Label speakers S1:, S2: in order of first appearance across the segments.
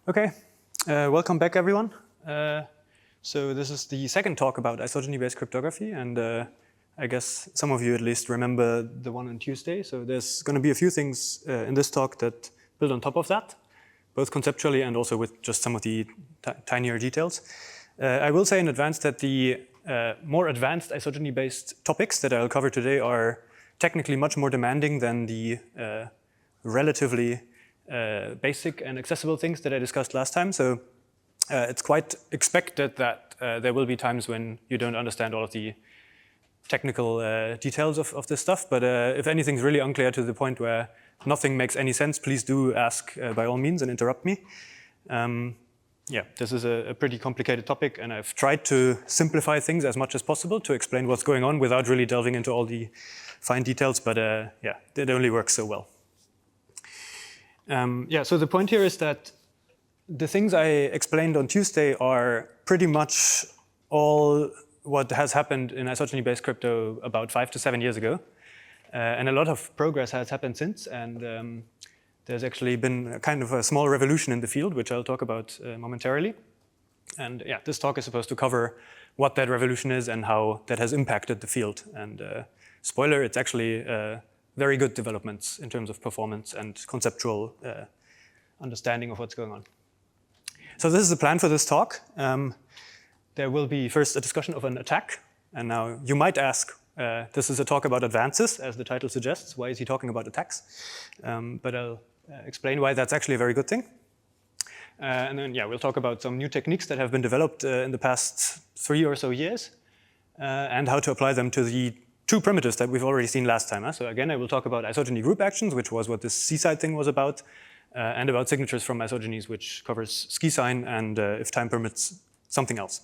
S1: Okay, welcome back everyone. So this is the second talk about isogeny-based cryptography, and I guess some of you at least remember the one on Tuesday. So there's going to be a few things in this talk that build on top of that, both conceptually and also with just some of the tinier details. I will say in advance that the more advanced isogeny-based topics that I'll cover today are technically much more demanding than the relatively basic and accessible things that I discussed last time. So it's quite expected that there will be times when you don't understand all of the technical details of this stuff. But if anything's really unclear to the point where nothing makes any sense, please do ask by all means and interrupt me. Yeah, this is a pretty complicated topic, and I've tried to simplify things as much as possible to explain what's going on without really delving into all the fine details, but yeah, it only works so well. Yeah, so the point here is that the things I explained on Tuesday are pretty much all what has happened in isogeny-based crypto about 5 to 7 years ago. And a lot of progress has happened since, and there's actually been kind of a small revolution in the field, which I'll talk about momentarily. And yeah, this talk is supposed to cover what that revolution is and how that has impacted the field. And spoiler, it's actually very good developments in terms of performance and conceptual understanding of what's going on. So this is the plan for this talk. There will be first a discussion of an attack. And now you might ask, this is a talk about advances, as the title suggests. Why is he talking about attacks? But I'll explain why that's actually a very good thing. And then, yeah, we'll talk about some new techniques that have been developed in the past 3 or so years, and how to apply them to the two primitives that we've already seen last time. So again, I will talk about isogeny group actions, which was what this C-side thing was about, and about signatures from isogenies, which covers ski sign and, if time permits, something else.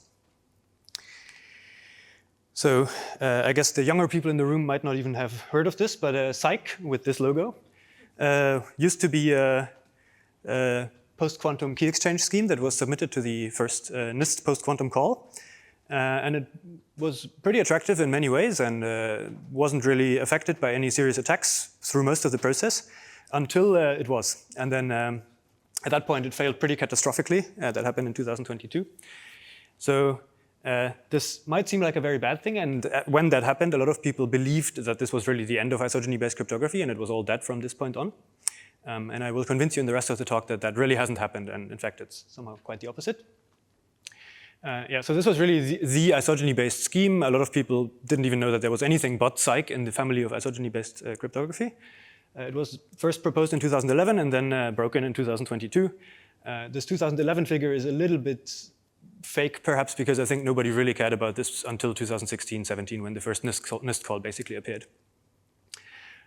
S1: So I guess the younger people in the room might not even have heard of this, but COSIC with this logo used to be a post-quantum key exchange scheme that was submitted to the first NIST post-quantum call. And it was pretty attractive in many ways and wasn't really affected by any serious attacks through most of the process until it was. And then at that point, it failed pretty catastrophically. That happened in 2022. So this might seem like a very bad thing. And when that happened, a lot of people believed that this was really the end of isogeny-based cryptography and it was all dead from this point on. And I will convince you in the rest of the talk that that really hasn't happened. And in fact, it's somehow quite the opposite. Yeah, so this was really the isogeny-based scheme. A lot of people didn't even know that there was anything but COSIC in the family of isogeny-based cryptography. It was first proposed in 2011 and then broken in 2022. This 2011 figure is a little bit fake, perhaps, because I think nobody really cared about this until 2016-17, when the first NIST call basically appeared.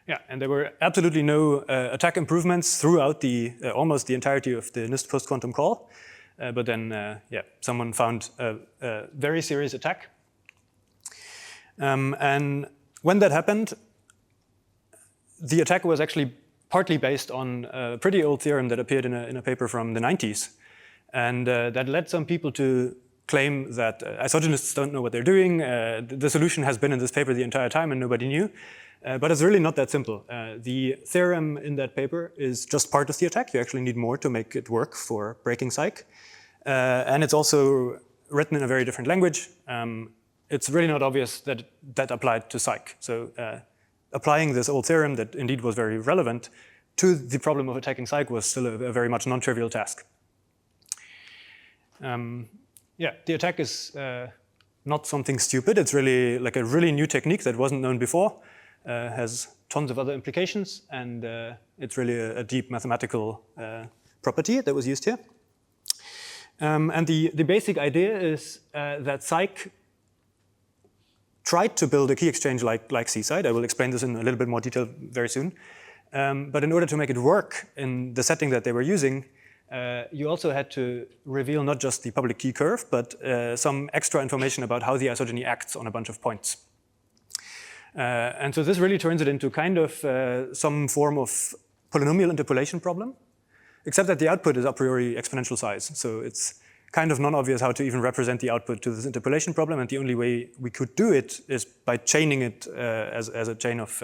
S1: Yeah, and there were absolutely no attack improvements throughout almost the entirety of the NIST post-quantum call. But then, yeah, someone found a very serious attack. And when that happened, the attack was actually partly based on a pretty old theorem that appeared in a paper from the 90s. And that led some people to claim that isogenists don't know what they're doing. The solution has been in this paper the entire time and nobody knew. But it's really not that simple. The theorem in that paper is just part of the attack. You actually need more to make it work for breaking COSIC. And it's also written in a very different language. It's really not obvious that that applied to COSIC. So applying this old theorem that indeed was very relevant to the problem of attacking COSIC was still a very much non-trivial task. Yeah, the attack is not something stupid. It's really like a really new technique that wasn't known before. Has tons of other implications, and it's really a deep mathematical property that was used here. And the basic idea is that COSIC tried to build a key exchange like C-side. I will explain this in a little bit more detail very soon. But in order to make it work in the setting that they were using, you also had to reveal not just the public key curve, but some extra information about how the isogeny acts on a bunch of points. And so this really turns it into kind of some form of polynomial interpolation problem, except that the output is a priori exponential size. So it's kind of non-obvious how to even represent the output to this interpolation problem. And the only way we could do it is by chaining it as a chain of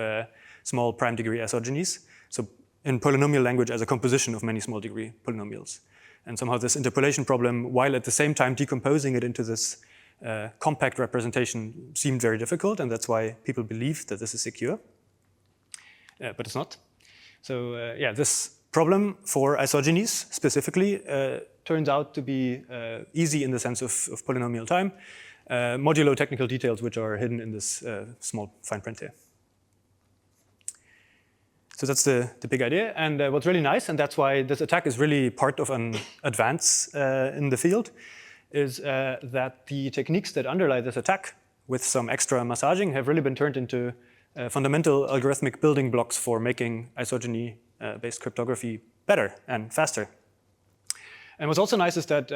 S1: small prime degree isogenies. So in polynomial language, as a composition of many small degree polynomials. And somehow this interpolation problem, while at the same time decomposing it into this compact representation, seemed very difficult, and that's why people believe that this is secure. But it's not. So yeah, this problem for isogenies specifically turns out to be easy in the sense of polynomial time, modulo technical details which are hidden in this small fine print here. So that's the big idea. And what's really nice, and that's why this attack is really part of an advance in the field, is that the techniques that underlie this attack, with some extra massaging, have really been turned into fundamental algorithmic building blocks for making isogeny-based cryptography better and faster. And what's also nice is that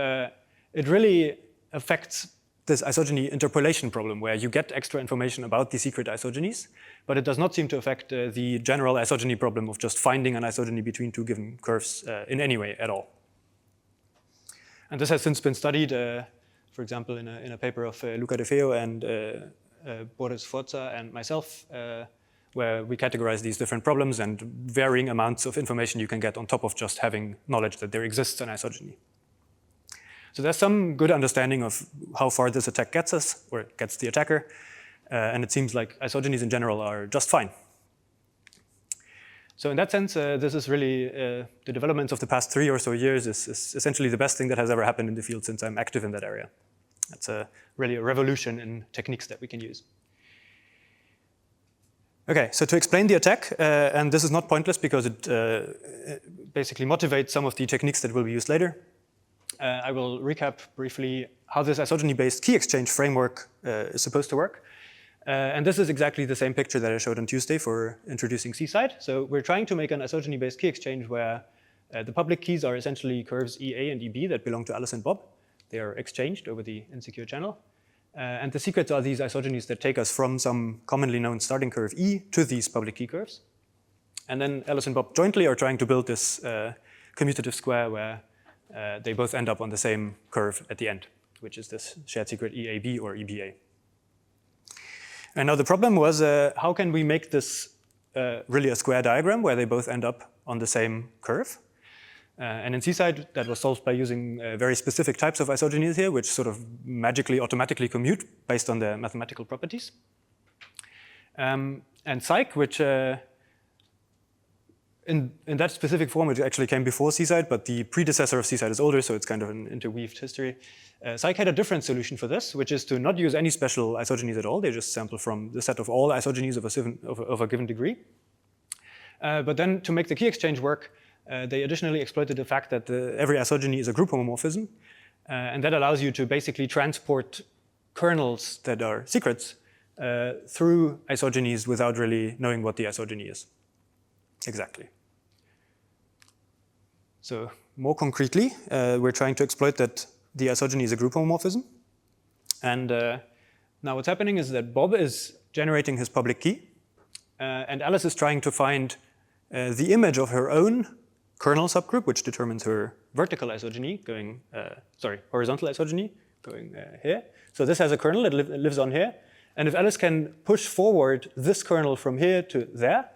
S1: it really affects this isogeny interpolation problem, where you get extra information about the secret isogenies, but it does not seem to affect the general isogeny problem of just finding an isogeny between two given curves in any way at all. And this has since been studied, for example, in a paper of Luca De Feo and Boris Forza and myself, where we categorize these different problems and varying amounts of information you can get on top of just having knowledge that there exists an isogeny. So there's some good understanding of how far this attack gets us, or gets the attacker, and it seems like isogenies in general are just fine. So in that sense, this is really, the developments of the past 3 or so years is essentially the best thing that has ever happened in the field since I'm active in that area. It's really a revolution in techniques that we can use. Okay, so to explain the attack, and this is not pointless because it basically motivates some of the techniques that will be used later. I will recap briefly how this isogeny-based key exchange framework is supposed to work. And this is exactly the same picture that I showed on Tuesday for introducing Seaside. So we're trying to make an isogeny-based key exchange where the public keys are essentially curves EA and EB that belong to Alice and Bob. They are exchanged over the insecure channel. And the secrets are these isogenies that take us from some commonly known starting curve E to these public key curves. And then Alice and Bob jointly are trying to build this commutative square where they both end up on the same curve at the end, which is this shared secret EAB or EBA. And now the problem was, how can we make this really a square diagram where they both end up on the same curve? And in Seaside, that was solved by using very specific types of isogenies here, which sort of magically automatically commute based on their mathematical properties. And COSIC, which in that specific form, it actually came before Seaside, but the predecessor of Seaside is older, so it's kind of an interweaved history. COSIC had a different solution for this, which is to not use any special isogenies at all. They just sample from the set of all isogenies of a given degree. But then to make the key exchange work, they additionally exploited the fact that every isogeny is a group homomorphism, and that allows you to basically transport kernels that are secrets through isogenies without really knowing what the isogeny is exactly. So more concretely, we're trying to exploit that the isogeny is a group homomorphism. And now what's happening is that Bob is generating his public key, and Alice is trying to find the image of her own kernel subgroup, which determines her vertical isogeny going, horizontal isogeny going here. So this has a kernel that lives on here. And if Alice can push forward this kernel from here to there,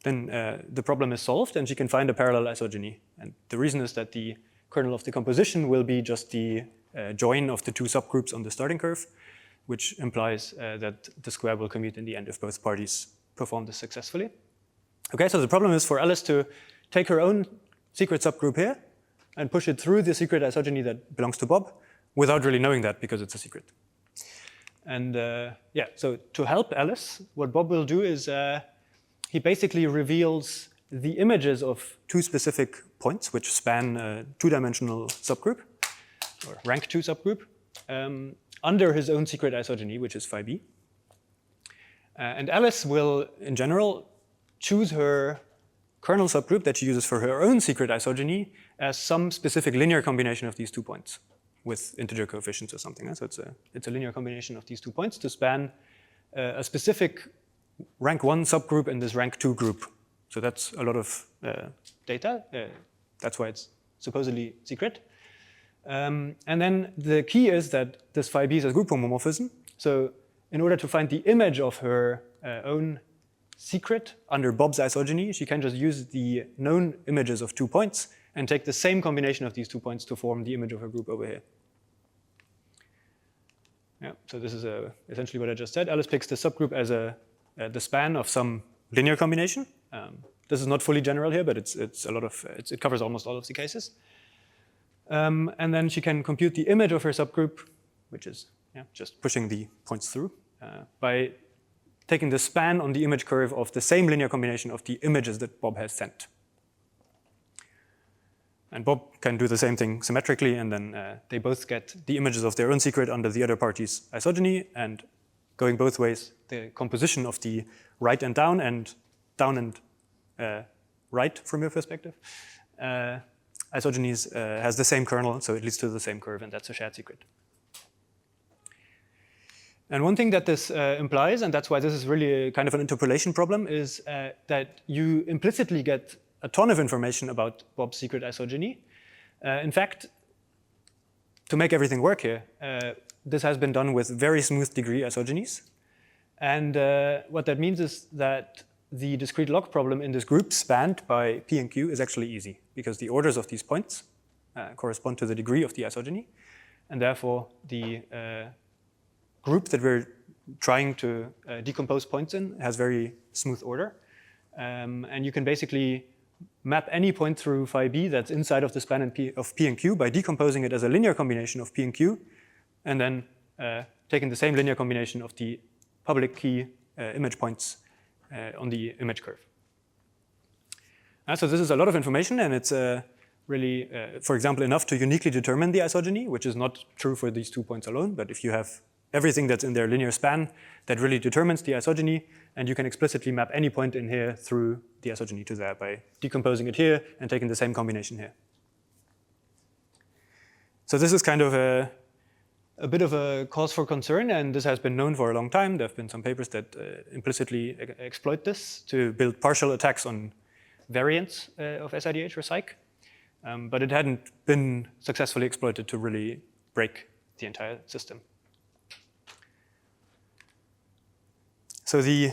S1: then the problem is solved and she can find a parallel isogeny. And the reason is that the kernel of the composition will be just the join of the two subgroups on the starting curve, which implies that the square will commute in the end if both parties perform this successfully. Okay, so the problem is for Alice to take her own secret subgroup here and push it through the secret isogeny that belongs to Bob without really knowing that because it's a secret. And yeah, so to help Alice, what Bob will do is he basically reveals the images of two specific points which span a two-dimensional subgroup, or rank 2 subgroup, under his own secret isogeny, which is phi b. And Alice will, in general, choose her kernel subgroup that she uses for her own secret isogeny as some specific linear combination of these 2 points with integer coefficients or something. So it's a linear combination of these 2 points to span a specific rank 1 subgroup in this rank 2 group. So that's a lot of data. That's why it's supposedly secret. And then the key is that this phi b is a group homomorphism. So in order to find the image of her own secret under Bob's isogeny, she can just use the known images of 2 points and take the same combination of these 2 points to form the image of her group over here. Yeah, so this is essentially what I just said. Alice picks the subgroup as the span of some linear combination. This is not fully general here, but it covers almost all of the cases. And then she can compute the image of her subgroup, which is just pushing the points through, by taking the span on the image curve of the same linear combination of the images that Bob has sent. And Bob can do the same thing symmetrically, and then they both get the images of their own secret under the other party's isogeny, and going both ways, the composition of the right and down and right from your perspective isogenies has the same kernel, so it leads to the same curve, and that's a shared secret. And one thing that this implies, and that's why this is really kind of an interpolation problem, is that you implicitly get a ton of information about Bob's secret isogeny. In fact, to make everything work here, this has been done with very smooth degree isogenies. And what that means is that the discrete log problem in this group spanned by P and Q is actually easy, because the orders of these points correspond to the degree of the isogeny. And therefore, the group that we're trying to decompose points in has very smooth order. And you can basically map any point through phi b that's inside of the span of P and Q by decomposing it as a linear combination of P and Q, and then taking the same linear combination of the public key image points on the image curve. So this is a lot of information, and it's really, for example, enough to uniquely determine the isogeny, which is not true for these 2 points alone, but if you have everything that's in their linear span, that really determines the isogeny, and you can explicitly map any point in here through the isogeny to there by decomposing it here and taking the same combination here. So this is kind of a bit of a cause for concern, and this has been known for a long time. There have been some papers that implicitly exploit this to build partial attacks on variants of SIDH or Psych, but it hadn't been successfully exploited to really break the entire system. So the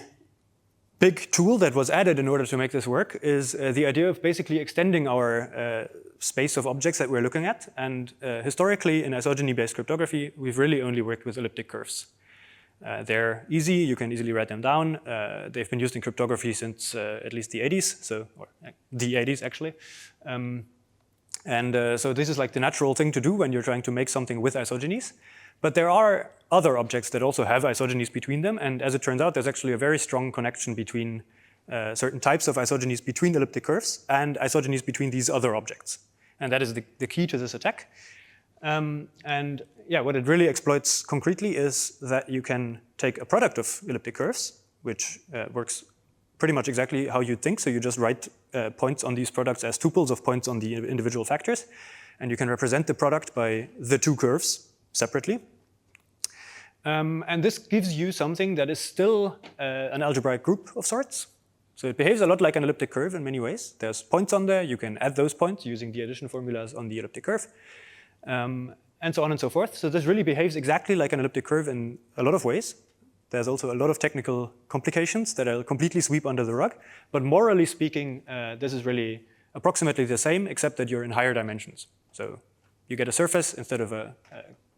S1: big tool that was added in order to make this work is the idea of basically extending our space of objects that we're looking at. And historically, in isogeny-based cryptography, we've really only worked with elliptic curves. They're easy, you can easily write them down. They've been used in cryptography since at least the 80s, or the 80s actually. So this is like the natural thing to do when you're trying to make something with isogenies. But there are other objects that also have isogenies between them, and as it turns out, there's actually a very strong connection between certain types of isogenies between elliptic curves and isogenies between these other objects. And that is the key to this attack. And yeah, what it really exploits concretely is that you can take a product of elliptic curves, which works pretty much exactly how you'd think. So you just write points on these products as tuples of points on the individual factors, and you can represent the product by the two curves separately. And this gives you something that is still an algebraic group of sorts. So it behaves a lot like an elliptic curve in many ways. There's points on there. You can add those points using the addition formulas on the elliptic curve, and so on and so forth. So this really behaves exactly like an elliptic curve in a lot of ways. There's also a lot of technical complications that I'll completely sweep under the rug. But morally speaking, this is really approximately the same, except that you're in higher dimensions. So you get a surface instead of a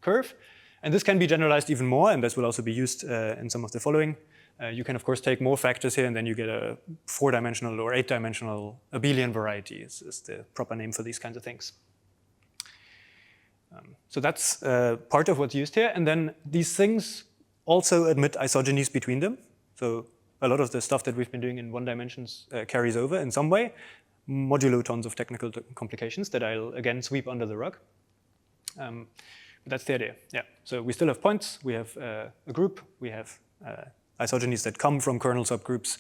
S1: curve. And this can be generalized even more, and this will also be used in some of the following. You can, of course, take more factors here, and then you get a 4-dimensional or 8-dimensional abelian variety is the proper name for these kinds of things. So that's part of what's used here. And then these things also admit isogenies between them. So a lot of the stuff that we've been doing in 1 dimensions carries over in some way, modulo tons of technical complications that I'll, again, sweep under the rug. But that's the idea, yeah. So we still have points, we have a group, we have isogenies that come from kernel subgroups,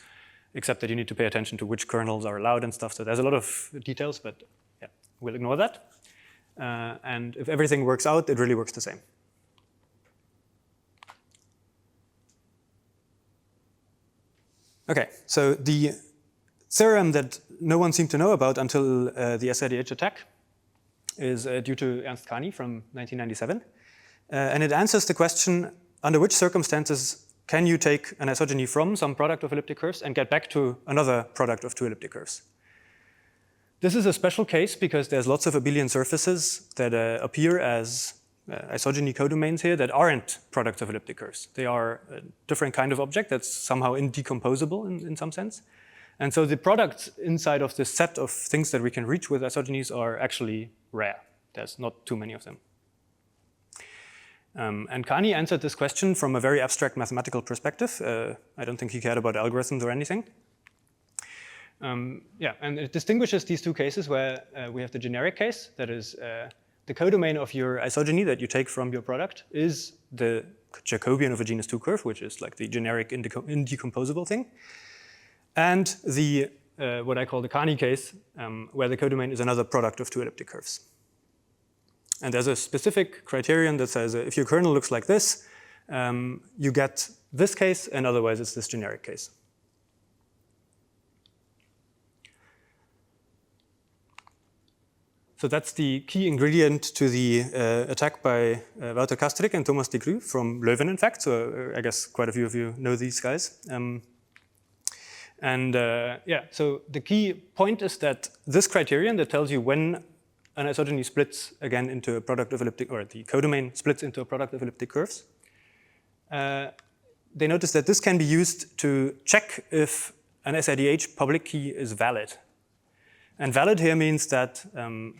S1: except that you need to pay attention to which kernels are allowed and stuff. So there's a lot of details, but yeah, we'll ignore that. And if everything works out, it really works the same. Okay, so the theorem that no one seemed to know about until the SIDH attack is due to Ernst Kani from 1997. And it answers the question, under which circumstances can you take an isogeny from some product of elliptic curves and get back to another product of 2 elliptic curves? This is a special case because there's lots of abelian surfaces that appear as isogeny codomains here that aren't products of elliptic curves. They are a different kind of object that's somehow indecomposable in some sense. And so the products inside of this set of things that we can reach with isogenies are actually rare. There's not too many of them. And Panny answered this question from a very abstract mathematical perspective. I don't think he cared about algorithms or anything. Yeah, and it distinguishes these two cases where we have the generic case, that is the codomain of your isogeny that you take from your product is the Jacobian of a genus 2 curve, which is like the generic indecomposable thing. And the what I call the Panny case, where the codomain is another product of two elliptic curves. And there's a specific criterion that says if your kernel looks like this, you get this case, and otherwise it's this generic case. So that's the key ingredient to the attack by Wouter Kastrik and Thomas de Grue from Leuven, in fact. So I guess quite a few of you know these guys. Yeah, so the key point is that this criterion that tells you when an isogeny splits again into a product of elliptic, or the codomain splits into a product of elliptic curves. They notice that this can be used to check if an SIDH public key is valid. And valid here means that,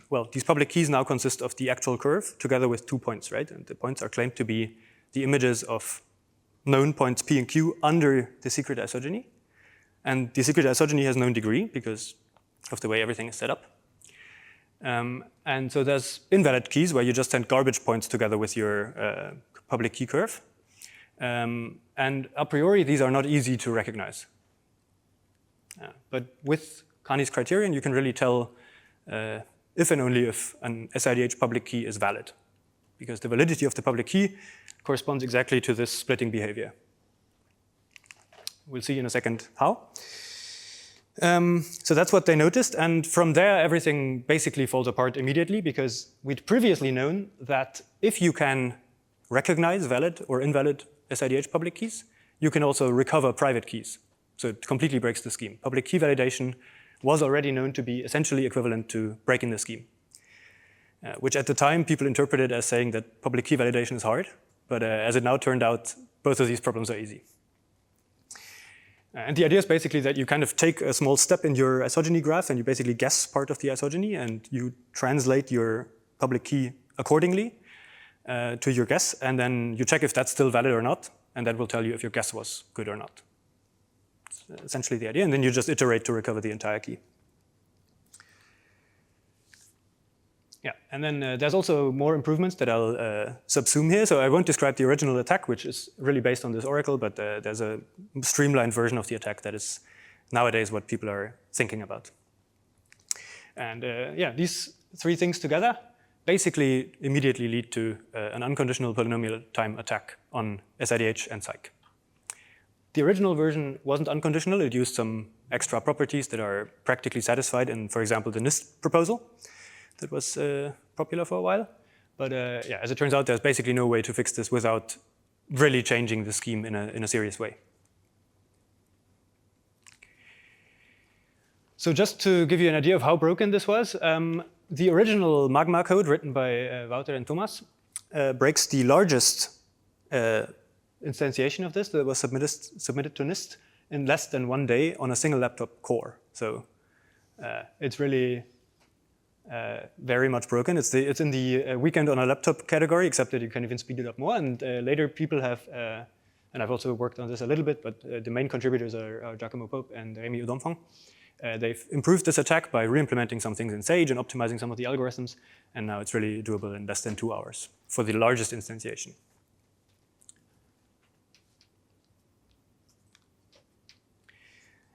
S1: well, these public keys now consist of the actual curve together with 2 points, right? And the points are claimed to be the images of known points P and Q under the secret isogeny. And the secret isogeny has known degree because of the way everything is set up. And so there's invalid keys where you just send garbage points together with your public key curve. And a priori, these are not easy to recognize. But with Panny's criterion, you can really tell if and only if an SIDH public key is valid, because the validity of the public key corresponds exactly to this splitting behavior. We'll see in a second how. So that's what they noticed, and from there everything basically falls apart immediately, because we'd previously known that if you can recognize valid or invalid SIDH public keys, you can also recover private keys. So it completely breaks the scheme. Public key validation was already known to be essentially equivalent to breaking the scheme, which at the time people interpreted as saying that public key validation is hard, but as it now turned out, both of these problems are easy. And the idea is basically that you kind of take a small step in your isogeny graph and you basically guess part of the isogeny and you translate your public key accordingly to your guess, and then you check if that's still valid or not, and that will tell you if your guess was good or not. It's essentially the idea, and then you just iterate to recover the entire key. Yeah, and then there's also more improvements that I'll subsume here. So I won't describe the original attack, which is really based on this oracle, but there's a streamlined version of the attack that is nowadays what people are thinking about. And yeah, these three things together basically immediately lead to an unconditional polynomial time attack on SIDH and Psych. The original version wasn't unconditional. It used some extra properties that are practically satisfied in, for example, the NIST proposal that was popular for a while. But yeah, as it turns out, there's basically no way to fix this without really changing the scheme in a serious way. So just to give you an idea of how broken this was, the original Magma code written by Wouter and Thomas breaks the largest instantiation of this that was submitted to NIST in less than 1 day on a single laptop core. So it's really very much broken. It's in the weekend on a laptop category, except that you can even speed it up more. And later people have, and I've also worked on this a little bit, but the main contributors are Giacomo Pope and Rémi Udomfang. They've improved this attack by re-implementing some things in Sage and optimizing some of the algorithms, and now it's really doable in less than 2 hours for the largest instantiation.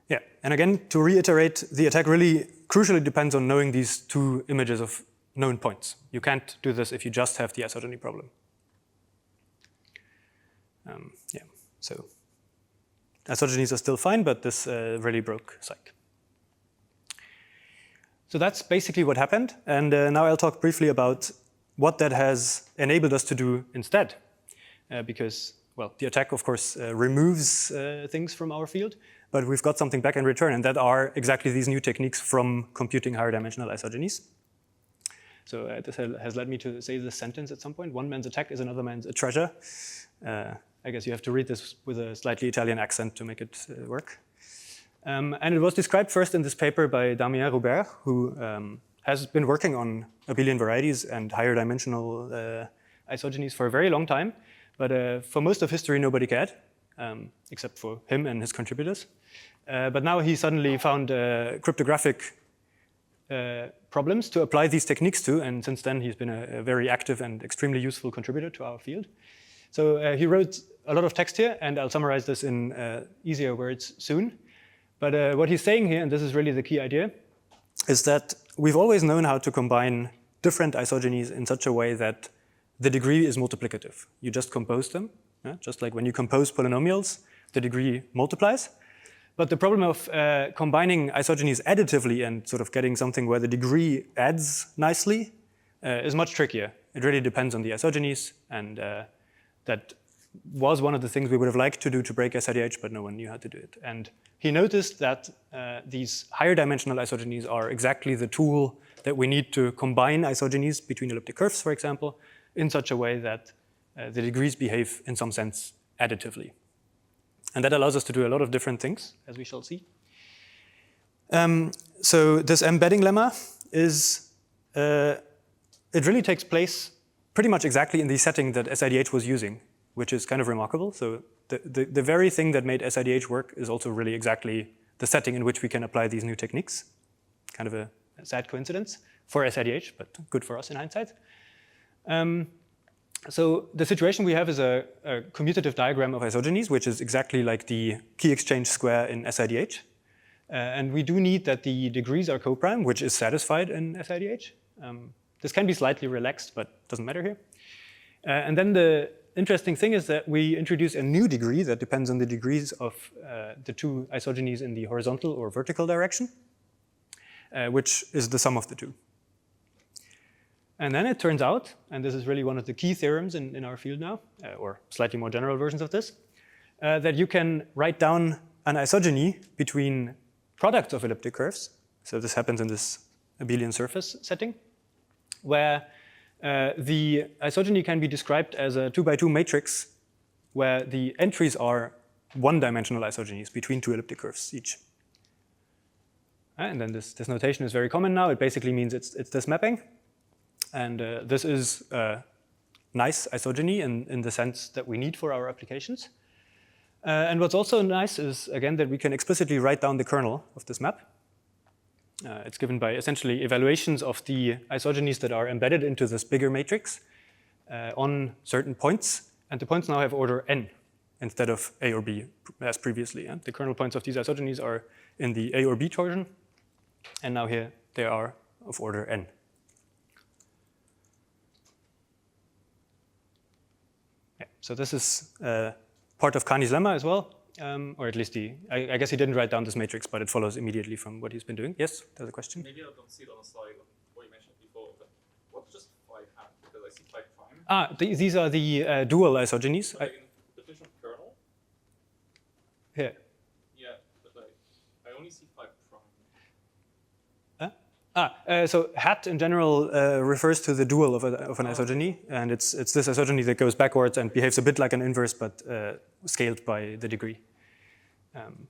S1: Yeah, and again, to reiterate, the attack really crucially depends on knowing these two images of known points. You can't do this if you just have the isogeny problem. Yeah, so isogenies are still fine, but this really broke Psych. So that's basically what happened, and now I'll talk briefly about what that has enabled us to do instead, because, well, the attack, of course, removes things from our field, but we've got something back in return, and that are exactly these new techniques from computing higher dimensional isogenies. So this has led me to say this sentence at some point: one man's attack is another man's treasure. I guess you have to read this with a slightly Italian accent to make it work. And it was described first in this paper by Damien Roubert, who has been working on abelian varieties and higher dimensional isogenies for a very long time. But for most of history, nobody cared, except for him and his contributors. But now he suddenly found cryptographic problems to apply these techniques to, and since then he's been a very active and extremely useful contributor to our field. So he wrote a lot of text here, and I'll summarize this in easier words soon. But what he's saying here, and this is really the key idea, is that we've always known how to combine different isogenies in such a way that the degree is multiplicative. You just compose them, just like when you compose polynomials, the degree multiplies. But the problem of combining isogenies additively and sort of getting something where the degree adds nicely is much trickier. It really depends on the isogenies, and that was one of the things we would have liked to do to break SIDH, but no one knew how to do it. And he noticed that these higher dimensional isogenies are exactly the tool that we need to combine isogenies between elliptic curves, for example, in such a way that the degrees behave in some sense additively. And that allows us to do a lot of different things, as we shall see. So this embedding lemma is, it really takes place pretty much exactly in the setting that SIDH was using, which is kind of remarkable. So the very thing that made SIDH work is also really exactly the setting in which we can apply these new techniques. Kind of a sad coincidence for SIDH, but good for us in hindsight. So the situation we have is a commutative diagram of isogenies, which is exactly like the key exchange square in SIDH. And we do need that the degrees are coprime, which is satisfied in SIDH. This can be slightly relaxed, but doesn't matter here. And then the interesting thing is that we introduce a new degree that depends on the degrees of the two isogenies in the horizontal or vertical direction, which is the sum of the two. And then it turns out, and this is really one of the key theorems in our field now, or slightly more general versions of this, that you can write down an isogeny between products of elliptic curves. So this happens in this abelian surface setting, where the isogeny can be described as a 2x2 matrix where the entries are one-dimensional isogenies between two elliptic curves each. And then this notation is very common now. It basically means it's this mapping. And this is a nice isogeny in the sense that we need for our applications. And what's also nice is, again, that we can explicitly write down the kernel of this map. It's given by essentially evaluations of the isogenies that are embedded into this bigger matrix on certain points. And the points now have order n instead of a or b as previously. The kernel points of these isogenies are in the a or b torsion. And now here they are of order n. Yeah, so this is part of Kani's lemma as well. Or at least I guess he didn't write down this matrix, but it follows immediately from what he's been doing. Yes, there's a question.
S2: Maybe I don't see it on the slide, what you mentioned before, but what's just 5 hat? Because I see 5 prime.
S1: These are the dual isogenies.
S2: So the different kernel?
S1: Here.
S2: Yeah, but I only see 5 prime.
S1: So hat in general refers to the dual of an isogeny, and it's this isogeny that goes backwards and behaves a bit like an inverse, but scaled by the degree.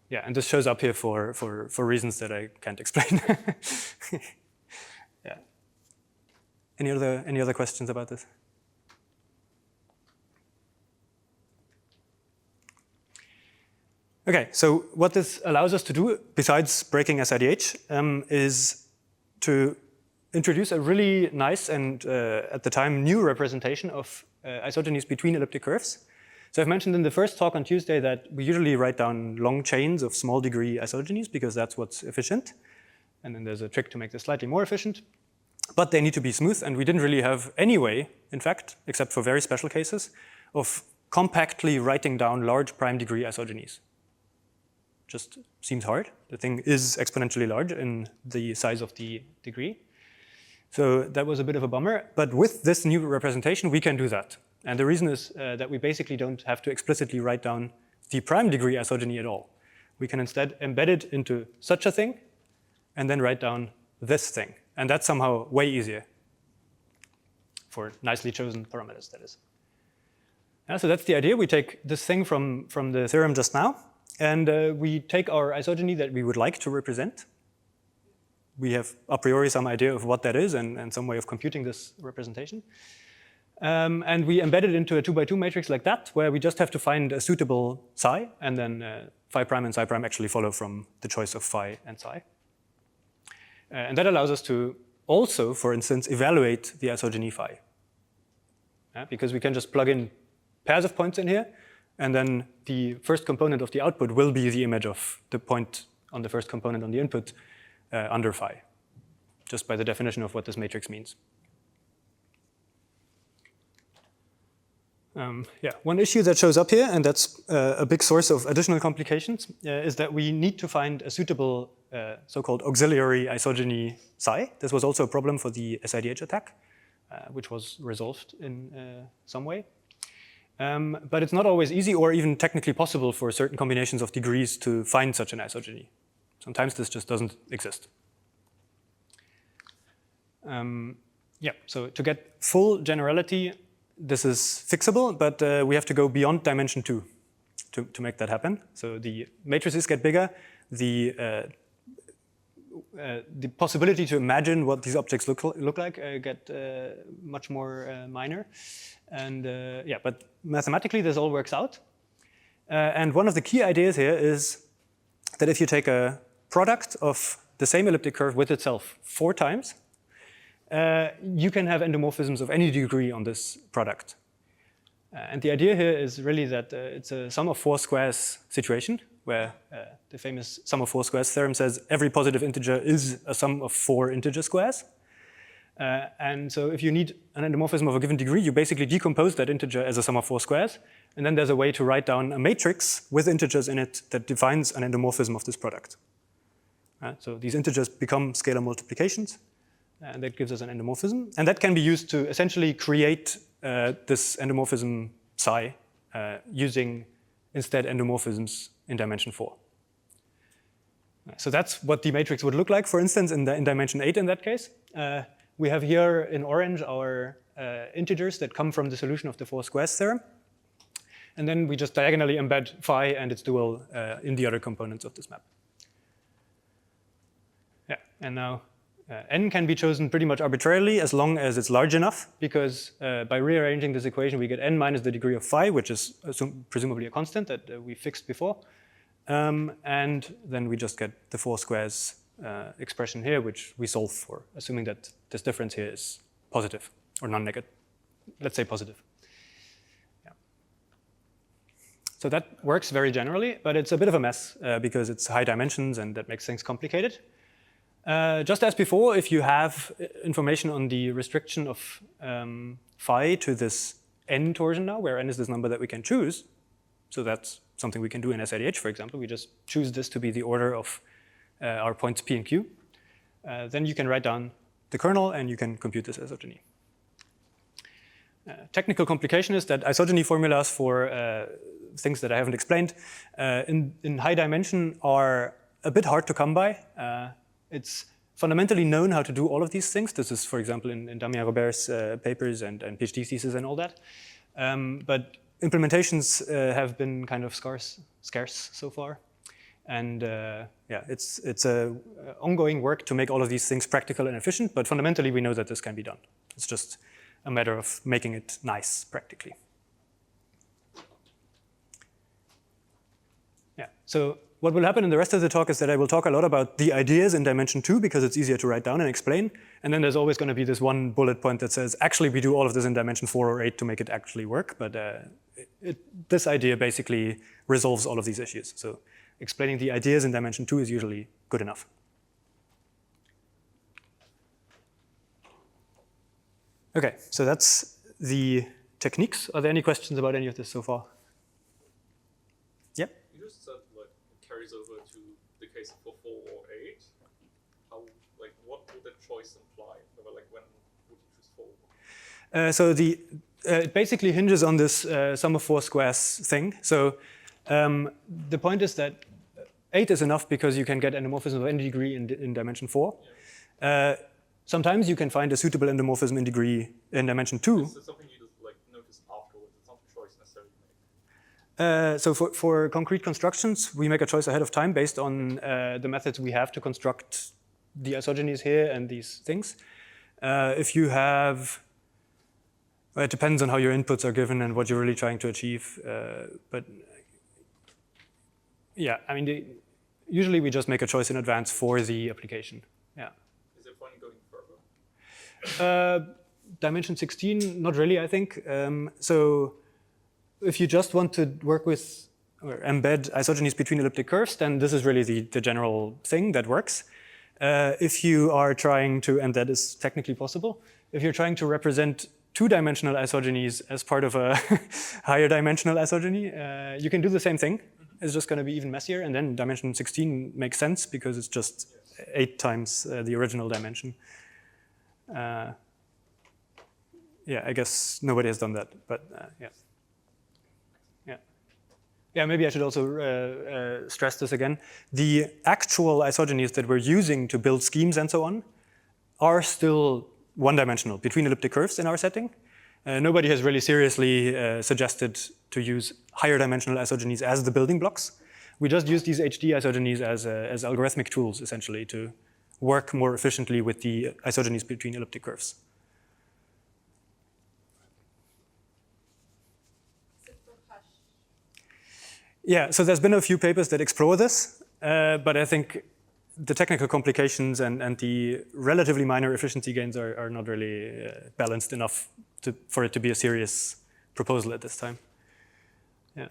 S1: Yeah, and this shows up here for reasons that I can't explain. Yeah. Any other questions about this? Okay, so what this allows us to do, besides breaking SIDH, is to introduce a really nice and, at the time, new representation of isogenies between elliptic curves. So I've mentioned in the first talk on Tuesday that we usually write down long chains of small degree isogenies because that's what's efficient. And then there's a trick to make this slightly more efficient. But they need to be smooth, and we didn't really have any way, in fact, except for very special cases, of compactly writing down large prime degree isogenies. Just seems hard. The thing is exponentially large in the size of the degree. So that was a bit of a bummer. But with this new representation, we can do that. And the reason is that we basically don't have to explicitly write down the prime degree isogeny at all. We can instead embed it into such a thing and then write down this thing. And that's somehow way easier for nicely chosen parameters, that is. So that's the idea. We take this thing from the theorem just now, and we take our isogeny that we would like to represent. We have a priori some idea of what that is and some way of computing this representation. And we embed it into a 2x2 matrix like that, where we just have to find a suitable psi, and then phi prime and psi prime actually follow from the choice of phi and psi. And that allows us to also, for instance, evaluate the isogeny phi. Because we can just plug in pairs of points in here, and then the first component of the output will be the image of the point on the first component on the input under phi, just by the definition of what this matrix means. One issue that shows up here, and that's a big source of additional complications, is that we need to find a suitable so-called auxiliary isogeny psi. This was also a problem for the SIDH attack, which was resolved in some way. But it's not always easy or even technically possible for certain combinations of degrees to find such an isogeny. Sometimes this just doesn't exist. So to get full generality, this is fixable, but we have to go beyond dimension 2 to make that happen. So the matrices get bigger, the possibility to imagine what these objects look like get much more minor. And but mathematically this all works out. And one of the key ideas here is that if you take a product of the same elliptic curve with itself 4 times, you can have endomorphisms of any degree on this product. And the idea here is really that it's a sum of 4 squares situation, where the famous sum of 4 squares theorem says every positive integer is a sum of 4 integer squares. And so if you need an endomorphism of a given degree, you basically decompose that integer as a sum of 4 squares, and then there's a way to write down a matrix with integers in it that defines an endomorphism of this product. So these integers become scalar multiplications, and that gives us an endomorphism. And that can be used to essentially create this endomorphism psi using instead endomorphisms in dimension 4. So that's what the matrix would look like, for instance, in dimension 8 in that case. We have here in orange our integers that come from the solution of the 4 squares theorem. And then we just diagonally embed phi and its dual in the other components of this map. And now n can be chosen pretty much arbitrarily as long as it's large enough, because by rearranging this equation, we get n minus the degree of phi, which is presumably a constant that we fixed before. And then we just get the 4 squares expression here, which we solve for, assuming that this difference here is positive or non-negative. Let's say positive. So that works very generally, but it's a bit of a mess because it's high dimensions and that makes things complicated. Just as before, if you have information on the restriction of phi to this n torsion now, where n is this number that we can choose, so that's something we can do in SIDH, for example. We just choose this to be the order of our points p and q. Then you can write down the kernel and you can compute this isogeny. Technical complication is that isogeny formulas for things that I haven't explained in high dimension are a bit hard to come by. It's fundamentally known how to do all of these things. This is, for example, in Damien Robert's papers and PhD thesis and all that. But implementations have been kind of scarce so far. And it's ongoing work to make all of these things practical and efficient, but fundamentally we know that this can be done. It's just a matter of making it nice practically. So what will happen in the rest of the talk is that I will talk a lot about the ideas in dimension 2 because it's easier to write down and explain. And then there's always going to be this one bullet point that says, actually, we do all of this in dimension 4 or 8 to make it actually work. But this idea basically resolves all of these issues. So explaining the ideas in dimension 2 is usually good enough. OK, so that's the techniques. Are there any questions about any of this so far? Yep.
S2: You just said like it carries over to the case for 4 or 8. How, like, what would that choice imply? Or, like, when would you choose 4?
S1: So it basically hinges on this sum of 4 squares thing. So the point is that 8 is enough because you can get endomorphism of any degree in dimension 4. Yeah. Sometimes you can find a suitable endomorphism in degree in dimension 2.
S2: Is this something you just like notice afterwards? It's not a choice necessarily you make.
S1: So for concrete constructions, we make a choice ahead of time based on the methods we have to construct the isogenies here and these things. If you have, well, it depends on how your inputs are given and what you're really trying to achieve. But yeah, I mean, usually we just make a choice in advance for the application. Yeah.
S2: Is it fun going further?
S1: Dimension 16, not really, I think. So if you just want to work with or embed isogenies between elliptic curves, then this is really the general thing that works. If you are trying to, and that is technically possible, if you're trying to represent two-dimensional isogenies as part of a higher dimensional isogeny, you can do the same thing. It's just going to be even messier, and then dimension 16 makes sense because it's just 8 times the original dimension. Yeah, I guess nobody has done that, but yeah. Yeah, maybe I should also stress this again. The actual isogenies that we're using to build schemes and so on are still one-dimensional between elliptic curves in our setting. Nobody has really seriously suggested to use higher dimensional isogenies as the building blocks. We just use these HD isogenies as algorithmic tools, essentially, to work more efficiently with the isogenies between elliptic curves. Yeah, so there's been a few papers that explore this, but I think the technical complications and the relatively minor efficiency gains are not really balanced enough for it to be a serious proposal at this time. Yeah.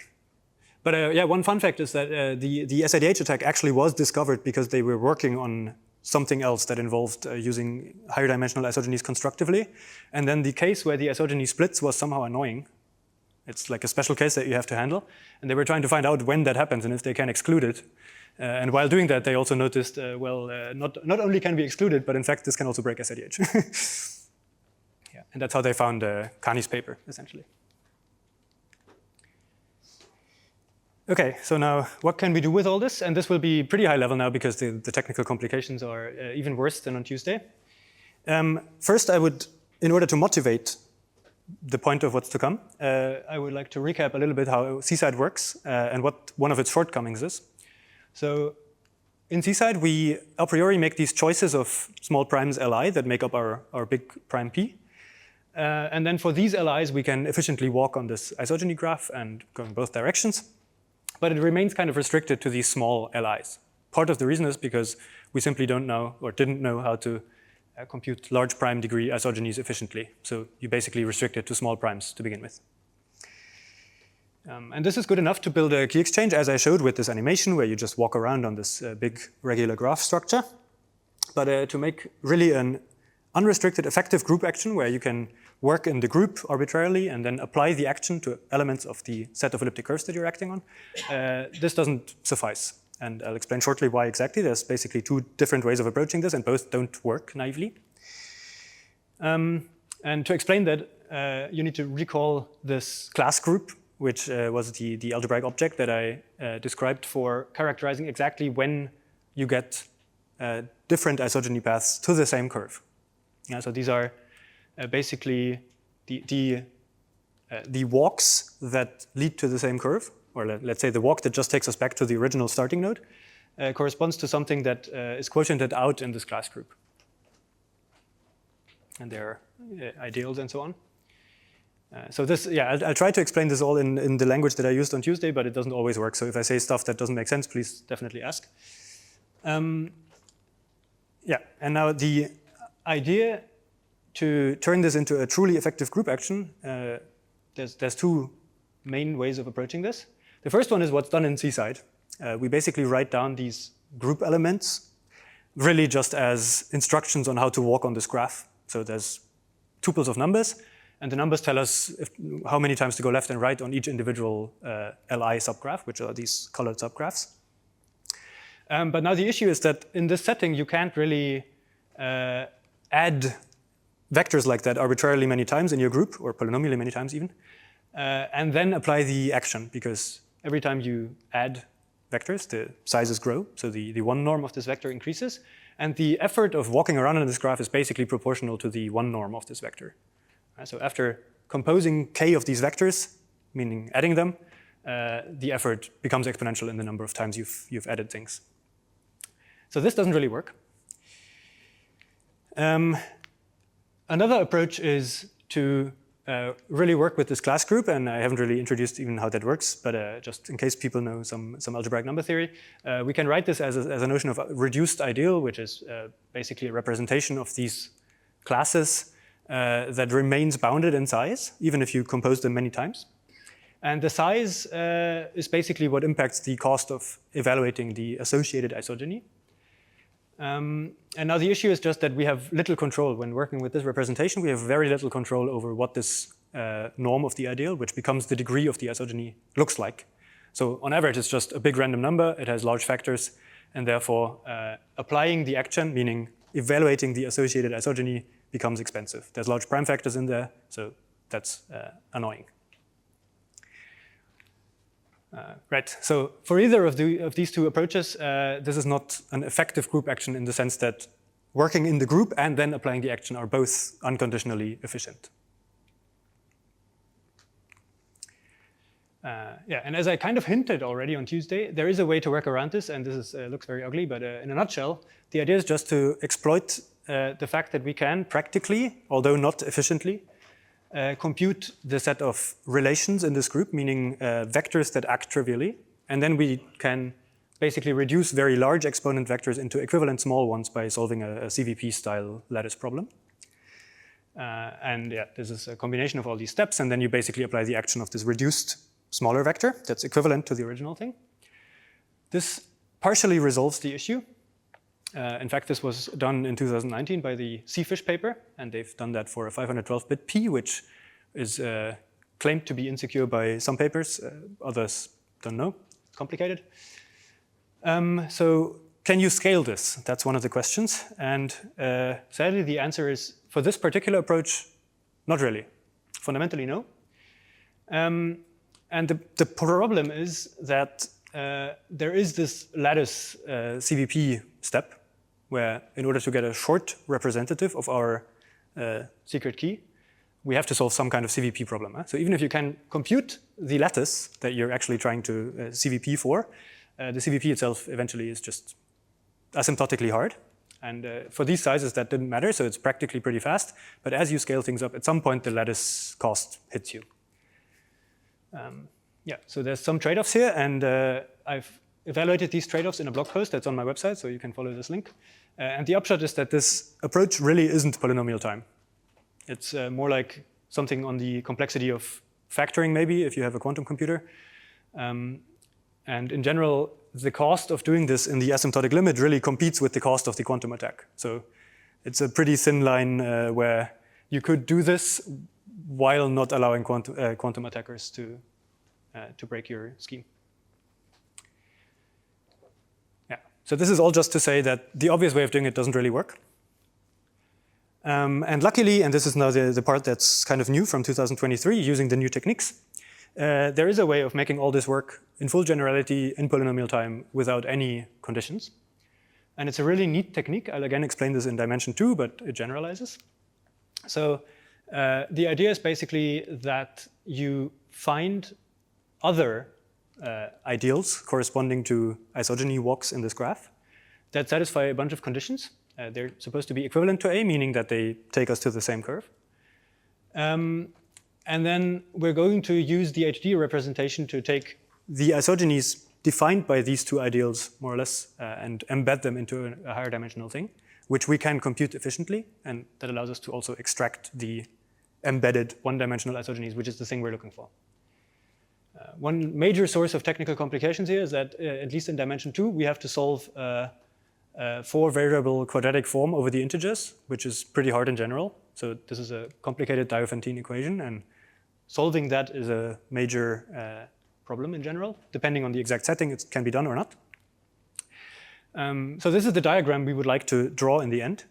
S1: But yeah, one fun fact is that the SIDH attack actually was discovered because they were working on something else that involved using higher dimensional isogenies constructively. And then the case where the isogeny splits was somehow annoying. It's like a special case that you have to handle. And they were trying to find out when that happens and if they can exclude it. And while doing that, they also noticed, not only can we exclude it, but in fact, this can also break SIDH. Yeah, and that's how they found Kani's paper, essentially. Okay, so now what can we do with all this? And this will be pretty high level now because the technical complications are even worse than on Tuesday. First, I would, in order to motivate the point of what's to come, I would like to recap a little bit how Seaside works and what one of its shortcomings is. So in Seaside, we a priori make these choices of small primes Li that make up our big prime P. And then for these Li's, we can efficiently walk on this isogeny graph and go in both directions. But it remains kind of restricted to these small Li's. Part of the reason is because we simply don't know or didn't know how to compute large prime degree isogenies efficiently. So you basically restrict it to small primes to begin with. And this is good enough to build a key exchange, as I showed with this animation, where you just walk around on this big regular graph structure. But to make really an unrestricted effective group action, where you can work in the group arbitrarily and then apply the action to elements of the set of elliptic curves that you're acting on, this doesn't suffice. And I'll explain shortly why exactly. There's basically 2 different ways of approaching this, and both don't work naively. And to explain that, you need to recall this class group, which was the algebraic object that I described for characterizing exactly when you get different isogeny paths to the same curve. Yeah, so these are basically the walks that lead to the same curve, or let's say the walk that just takes us back to the original starting node, corresponds to something that is quotiented out in this class group. And there are ideals and so on. So this, yeah, I'll try to explain this all in the language that I used on Tuesday, but it doesn't always work. So if I say stuff that doesn't make sense, please definitely ask. Yeah, and now the idea to turn this into a truly effective group action, there's 2 main ways of approaching this. The first one is what's done in Seaside. We basically write down these group elements really just as instructions on how to walk on this graph. So there's tuples of numbers, and the numbers tell us how many times to go left and right on each individual Li subgraph, which are these colored subgraphs. But now the issue is that in this setting, you can't really add vectors like that arbitrarily many times in your group, or polynomially many times even, and then apply the action, because every time you add vectors, the sizes grow, so the one norm of this vector increases, and the effort of walking around in this graph is basically proportional to the one norm of this vector. So after composing k of these vectors, meaning adding them, the effort becomes exponential in the number of times you've added things. So this doesn't really work. Another approach is to really work with this class group, and I haven't really introduced even how that works, but just in case people know some algebraic number theory, we can write this as a notion of a reduced ideal, which is basically a representation of these classes that remains bounded in size, even if you compose them many times. And the size is basically what impacts the cost of evaluating the associated isogeny. And now the issue is just that we have little control. When working with this representation, we have very little control over what this norm of the ideal, which becomes the degree of the isogeny, looks like. So on average, it's just a big random number. It has large factors. And therefore, applying the action, meaning evaluating the associated isogeny, becomes expensive. There's large prime factors in there, so that's annoying. Right, so for either of these two approaches, this is not an effective group action in the sense that working in the group and then applying the action are both unconditionally efficient. Yeah, and as I kind of hinted already on Tuesday, there is a way to work around this, and this looks very ugly, but in a nutshell, the idea is just to exploit the fact that we can practically, although not efficiently, compute the set of relations in this group, meaning vectors that act trivially, and then we can basically reduce very large exponent vectors into equivalent small ones by solving a CVP-style lattice problem. And yeah, this is a combination of all these steps, and then you basically apply the action of this reduced smaller vector that's equivalent to the original thing. This partially resolves the issue. In fact, this was done in 2019 by the Seafish paper, and they've done that for a 512-bit P, which is claimed to be insecure by some papers. Others don't know. It's complicated. So can you scale this? That's one of the questions. And sadly, the answer is, for this particular approach, not really. Fundamentally, no. And the problem is that there is this lattice CVP step, where in order to get a short representative of our secret key, we have to solve some kind of CVP problem. So even if you can compute the lattice that you're actually trying to CVP for, the CVP itself eventually is just asymptotically hard. And for these sizes, that didn't matter, so it's practically pretty fast. But as you scale things up, at some point, the lattice cost hits you. Yeah, so there's some trade-offs here, and I've evaluated these trade-offs in a blog post that's on my website, so you can follow this link. And the upshot is that this approach really isn't polynomial time. It's more like something on the complexity of factoring, maybe, if you have a quantum computer. And in general, the cost of doing this in the asymptotic limit really competes with the cost of the quantum attack. So it's a pretty thin line where you could do this while not allowing quantum attackers to break your scheme. Yeah. So this is all just to say that the obvious way of doing it doesn't really work. And luckily, and this is now the part that's kind of new from 2023, using the new techniques, there is a way of making all this work in full generality in polynomial time without any conditions. And it's a really neat technique. I'll again explain this in dimension 2, but it generalizes. So the idea is basically that you find other ideals corresponding to isogeny walks in this graph that satisfy a bunch of conditions. They're supposed to be equivalent to A, meaning that they take us to the same curve. And then we're going to use the HD representation to take the isogenies defined by these two ideals, more or less, and embed them into a higher dimensional thing, which we can compute efficiently, and that allows us to also extract the embedded one-dimensional isogenies, which is the thing we're looking for. One major source of technical complications here is that, at least in dimension 2, we have to solve a 4-variable quadratic form over the integers, which is pretty hard in general. So this is a complicated Diophantine equation, and solving that is a major problem in general. Depending on the exact setting, it can be done or not. So this is the diagram we would like to draw in the end.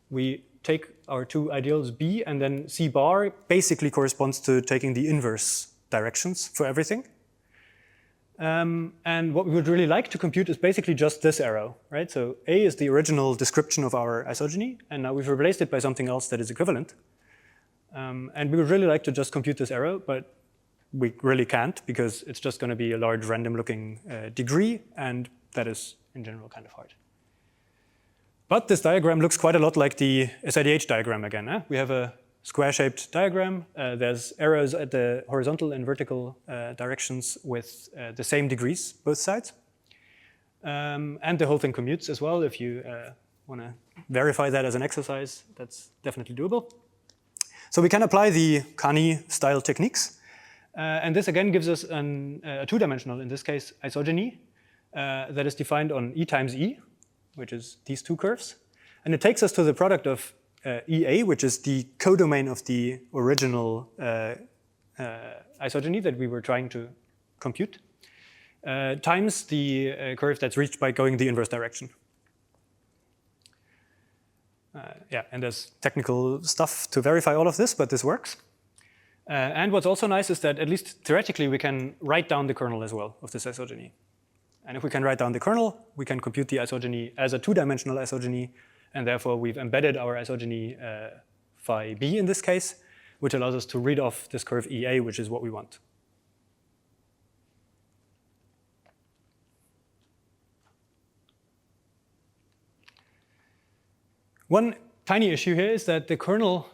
S1: We take our two ideals B, and then C bar basically corresponds to taking the inverse directions for everything. And what we would really like to compute is basically just this arrow, right? So A is the original description of our isogeny, and now we've replaced it by something else that is equivalent. And we would really like to just compute this arrow, but we really can't because it's just going to be a large random-looking degree, and that is, in general, kind of hard. But this diagram looks quite a lot like the SIDH diagram again. We have a square-shaped diagram. There's arrows at the horizontal and vertical directions with the same degrees, both sides. And the whole thing commutes as well. If you want to verify that as an exercise, that's definitely doable. So we can apply the Panny-style techniques. And this, again, gives us a two-dimensional, in this case, isogeny that is defined on E times E, which is these two curves. And it takes us to the product of EA, which is the codomain of the original isogeny that we were trying to compute, times the curve that's reached by going the inverse direction. Yeah, and there's technical stuff to verify all of this, but this works. And what's also nice is that, at least theoretically, we can write down the kernel as well of this isogeny. And if we can write down the kernel, we can compute the isogeny as a two-dimensional isogeny, and therefore we've embedded our isogeny phi b in this case, which allows us to read off this curve EA, which is what we want. One tiny issue here is that the kernel,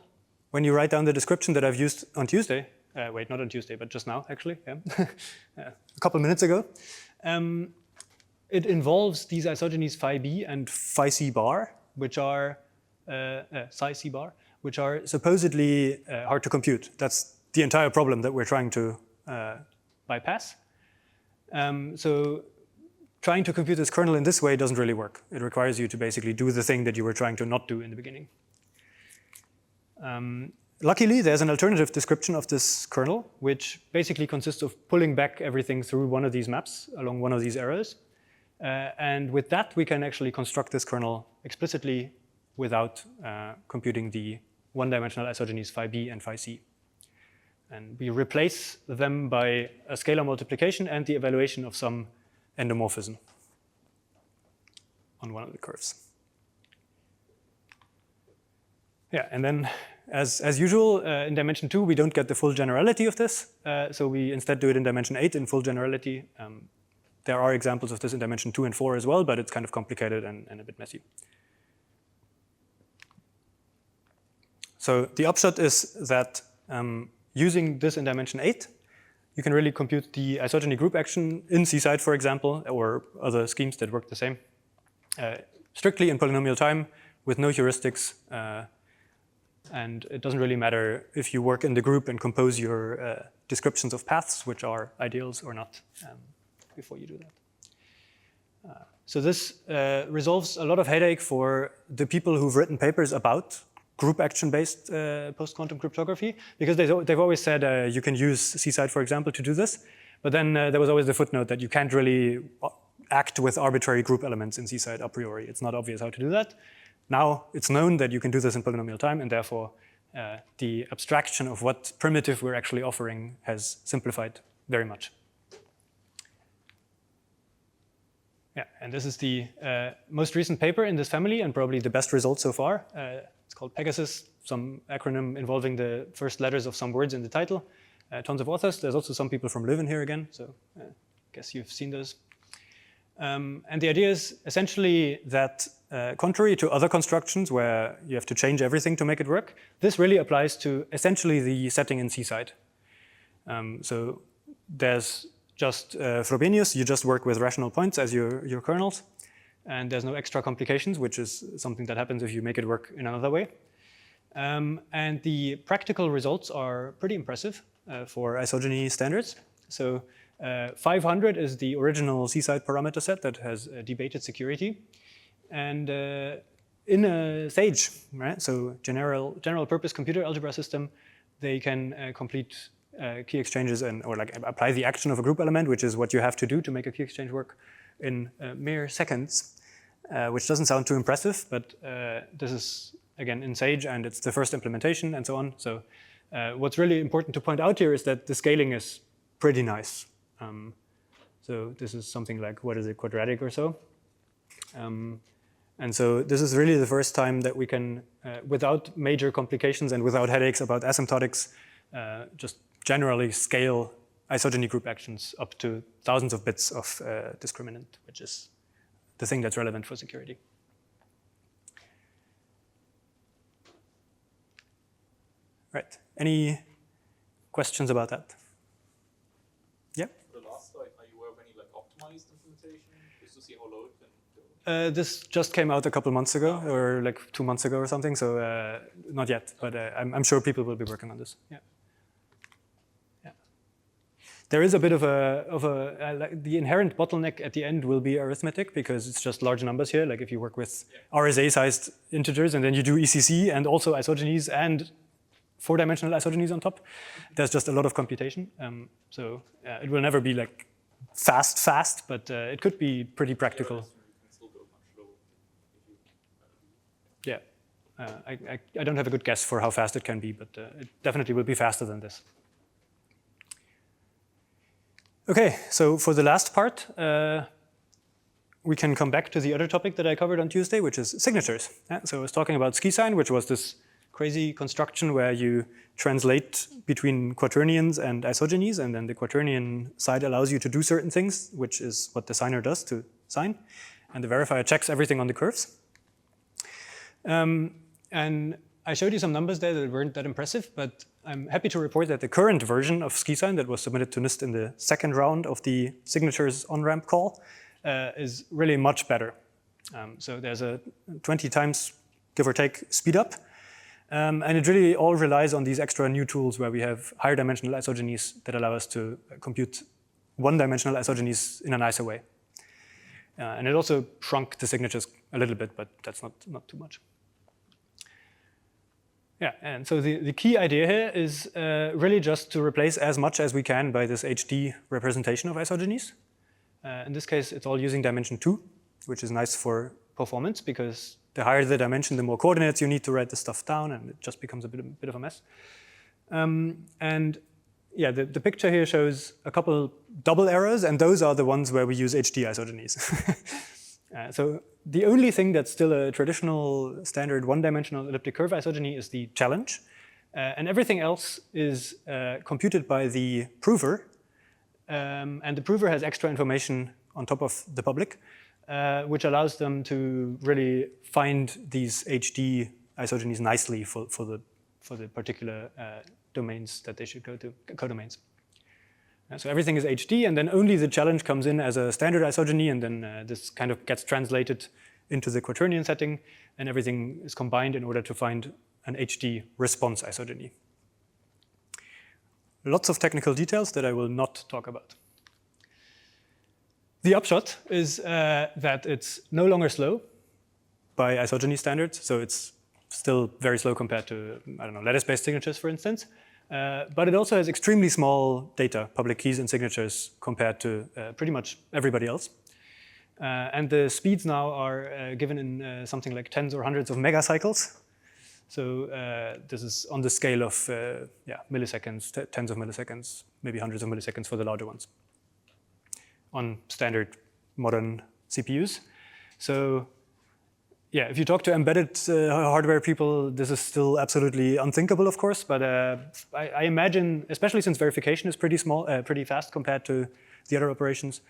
S1: when you write down the description that I've used on Tuesday, wait, not on Tuesday, but just now, actually, yeah. A couple minutes ago, it involves these isogenies phi b and phi c bar, which are psi c bar, which are supposedly hard to compute. That's the entire problem that we're trying to bypass. So trying to compute this kernel in this way doesn't really work. It requires you to basically do the thing that you were trying to not do in the beginning. Luckily, there's an alternative description of this kernel, which basically consists of pulling back everything through one of these maps along one of these arrows. And with that, we can actually construct this kernel explicitly without computing the one-dimensional isogenies phi b and phi c. And we replace them by a scalar multiplication and the evaluation of some endomorphism on one of the curves. Yeah, and then as usual, in dimension 2, we don't get the full generality of this. So we instead do it in dimension 8 in full generality. There are examples of this in dimension 2 and 4 as well, but it's kind of complicated and a bit messy. So the upshot is that using this in dimension 8, you can really compute the isogeny group action in CSIDE, for example, or other schemes that work the same, strictly in polynomial time with no heuristics. And it doesn't really matter if you work in the group and compose your descriptions of paths, which are ideals or not, before you do that. So this resolves a lot of headache for the people who've written papers about group action-based post-quantum cryptography, because they've always said you can use CSIDE, for example, to do this. But then there was always the footnote that you can't really act with arbitrary group elements in CSIDE a priori. It's not obvious how to do that. Now it's known that you can do this in polynomial time, and therefore the abstraction of what primitive we're actually offering has simplified very much. Yeah, and this is the most recent paper in this family and probably the best result so far. It's called Pegasus, some acronym involving the first letters of some words in the title. Tons of authors. There's also some people from Leuven here again, so I guess you've seen those. And the idea is essentially that contrary to other constructions where you have to change everything to make it work, this really applies to essentially the setting in CSIDE. So there's just Frobenius, you just work with rational points as your kernels, and there's no extra complications, which is something that happens if you make it work in another way. And the practical results are pretty impressive for isogeny standards. So 500 is the original CSIDE parameter set that has debated security. And in a SAGE, right? So general purpose computer algebra system, they can complete key exchanges or like apply the action of a group element, which is what you have to do to make a key exchange work in mere seconds, which doesn't sound too impressive, but this is again in SAGE and it's the first implementation and so on. So what's really important to point out here is that the scaling is pretty nice. So this is something like, what is it, quadratic or so. And so this is really the first time that we can, without major complications and without headaches about asymptotics, just generally scale isogeny group actions up to thousands of bits of discriminant, which is the thing that's relevant for security. Right, any questions about that? Yeah?
S2: For the last slide, are you aware of any like optimized implementation, just to see how low it can go?
S1: This just came out a couple months ago, or like 2 months ago or something, so not yet, but I'm sure people will be working on this. Yeah. Yeah. There is a bit of like the inherent bottleneck at the end will be arithmetic, because it's just large numbers here. Like if you work with RSA-sized integers and then you do ECC and also isogenies and 4-dimensional isogenies on top, there's just a lot of computation. So it will never be like fast, but it could be pretty practical. Yeah, I don't have a good guess for how fast it can be, but it definitely will be faster than this. Okay, so for the last part, we can come back to the other topic that I covered on Tuesday, which is signatures. So I was talking about SkiSign, which was this crazy construction where you translate between quaternions and isogenies, and then the quaternion side allows you to do certain things, which is what the signer does to sign, and the verifier checks everything on the curves. And I showed you some numbers there that weren't that impressive, but I'm happy to report that the current version of SkiSign that was submitted to NIST in the second round of the signatures on-ramp call is really much better. So there's a 20 times, give or take, speed up. And it really all relies on these extra new tools where we have higher dimensional isogenies that allow us to compute one-dimensional isogenies in a nicer way. And it also shrunk the signatures a little bit, but that's not too much. Yeah, and so the key idea here is really just to replace as much as we can by this HD representation of isogenies. In this case, it's all using dimension 2, which is nice for performance, because the higher the dimension, the more coordinates you need to write this stuff down, and it just becomes a bit of a mess. And yeah, the picture here shows a couple double errors, and those are the ones where we use HD isogenies. So the only thing that's still a traditional standard one-dimensional elliptic curve isogeny is the challenge. And everything else is computed by the prover. And the prover has extra information on top of the public, which allows them to really find these HD isogenies nicely for the particular domains that they should go to, codomains. So everything is HD, and then only the challenge comes in as a standard isogeny, and then this kind of gets translated into the quaternion setting, and everything is combined in order to find an HD response isogeny. Lots of technical details that I will not talk about. The upshot is that it's no longer slow by isogeny standards, so it's still very slow compared to, I don't know, lattice-based signatures, for instance. But it also has extremely small data, public keys and signatures, compared to pretty much everybody else. And the speeds now are given in something like tens or hundreds of megacycles. So this is on the scale of milliseconds, tens of milliseconds, maybe hundreds of milliseconds for the larger ones, on standard modern CPUs. So yeah, if you talk to embedded hardware people, this is still absolutely unthinkable, of course. But I imagine, especially since verification is pretty fast compared to the other operations,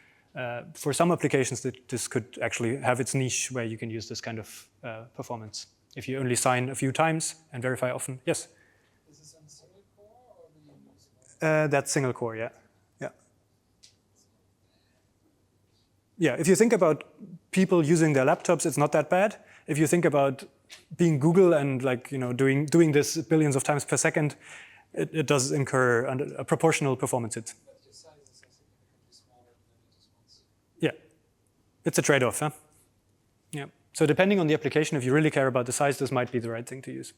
S1: for some applications that this could actually have its niche where you can use this kind of performance. If you only sign a few times and verify often, yes?
S3: Is this on single core or do you use?
S1: That's single core, yeah. Yeah, if you think about people using their laptops, it's not that bad. If you think about being Google and doing this billions of times per second, it does incur a proportional performance hit.
S3: But your size is so significantly smaller than it just wants.
S1: Yeah, it's a trade-off, huh? Yeah. So depending on the application, if you really care about the size, this might be the right thing to use.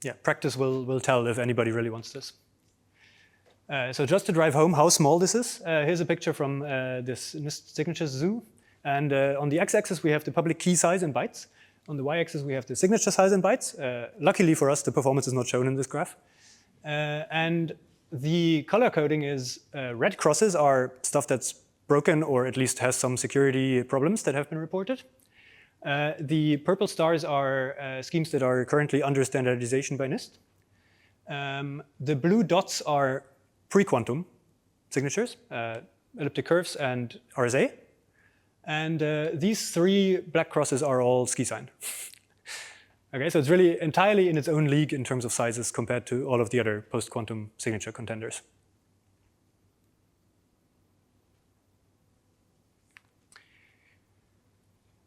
S1: Yeah, practice will tell if anybody really wants this. So just to drive home how small this is, here's a picture from this NIST signatures zoo. And on the x-axis, we have the public key size in bytes. On the y-axis, we have the signature size in bytes. Luckily for us, the performance is not shown in this graph. And the color coding is red crosses are stuff that's broken or at least has some security problems that have been reported. The purple stars are schemes that are currently under standardization by NIST. The blue dots are pre-quantum signatures, elliptic curves and RSA. And these three black crosses are all ski sign. Okay, so it's really entirely in its own league in terms of sizes compared to all of the other post-quantum signature contenders.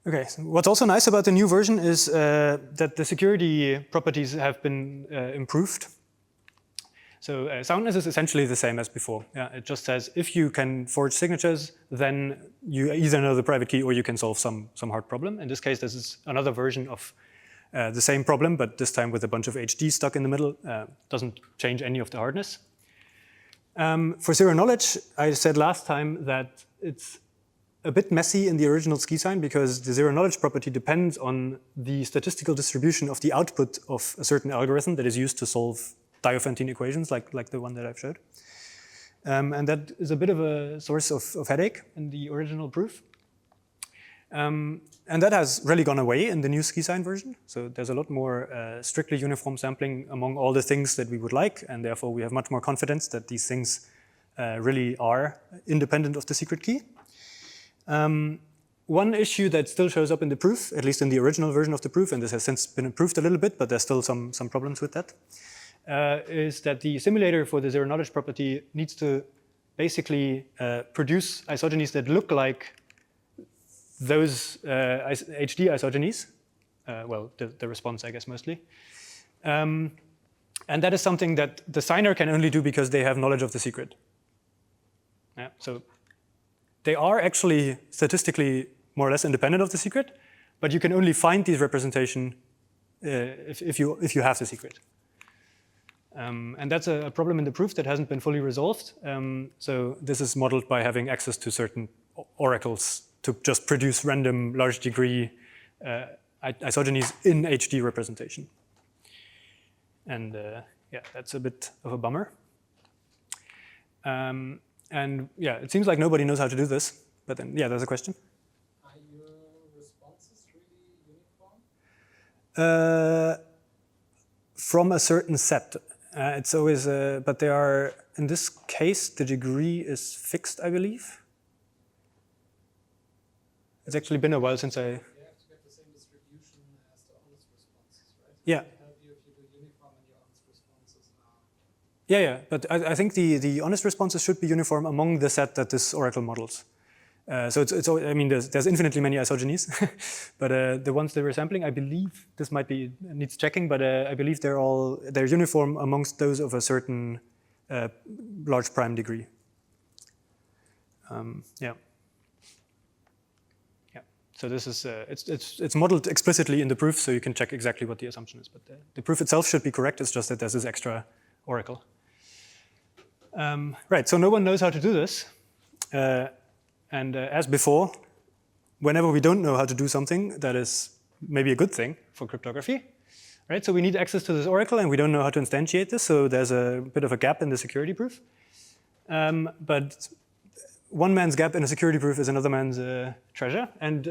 S1: Okay, so what's also nice about the new version is that the security properties have been improved. So soundness is essentially the same as before. Yeah, it just says if you can forge signatures, then you either know the private key or you can solve some hard problem. In this case, this is another version of the same problem, but this time with a bunch of HD stuck in the middle. Doesn't change any of the hardness. For zero knowledge, I said last time that it's a bit messy in the original ski sign because the zero knowledge property depends on the statistical distribution of the output of a certain algorithm that is used to solve Diophantine equations like the one that I've showed. And that is a bit of a source of headache in the original proof. And that has really gone away in the new ski sign version. So there's a lot more strictly uniform sampling among all the things that we would like, and therefore we have much more confidence that these things really are independent of the secret key. One issue that still shows up in the proof, at least in the original version of the proof, and this has since been improved a little bit, but there's still some problems with that, is that the simulator for the zero knowledge property needs to basically produce isogenies that look like those HD isogenies, well, the response, I guess, mostly. And that is something that the signer can only do because they have knowledge of the secret. Yeah, so they are actually statistically more or less independent of the secret, but you can only find these representation if you have the secret. And that's a problem in the proof that hasn't been fully resolved. So this is modeled by having access to certain oracles to just produce random large degree isogenies in HD representation. And yeah, that's a bit of a bummer. And yeah, it seems like nobody knows how to do this, but then, yeah, there's a question.
S3: Are your responses really uniform?
S1: From a certain set. It's always, but they are, in this case, the degree is fixed, I believe. It's actually been a while since I...
S3: You have to get the same distribution as the honest responses, right?
S1: Yeah.
S3: It can help you if you do uniform and your honest responses are...
S1: Yeah, but I think the honest responses should be uniform among the set that this oracle models. So it's I mean, there's infinitely many isogenies, but the ones they were sampling, I believe, this might be, needs checking, but I believe they're uniform amongst those of a certain large prime degree. Yeah. Yeah. So this is, it's modeled explicitly in the proof, so you can check exactly what the assumption is, but the proof itself should be correct, it's just that there's this extra oracle. Right, so no one knows how to do this. And as before, whenever we don't know how to do something, that is maybe a good thing for cryptography, right? So we need access to this oracle, and we don't know how to instantiate this, so there's a bit of a gap in the security proof. But one man's gap in a security proof is another man's treasure, and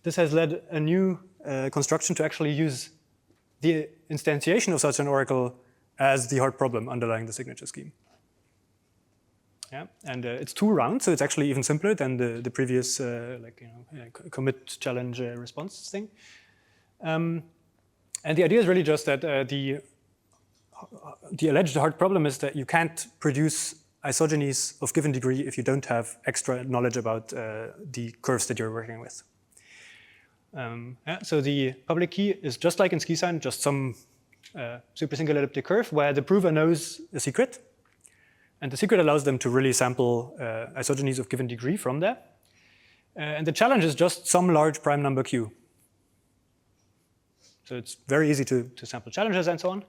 S1: this has led a new construction to actually use the instantiation of such an oracle as the hard problem underlying the signature scheme. Yeah, and it's 2 rounds, so it's actually even simpler than the previous commit challenge response thing. And the idea is really just that the alleged hard problem is that you can't produce isogenies of given degree if you don't have extra knowledge about the curves that you're working with. Yeah, so the public key is just like in SkiSign, just some supersingle elliptic curve where the prover knows a secret. And the secret allows them to really sample isogenies of given degree from there. And the challenge is just some large prime number q. So it's very easy to sample challenges and so on.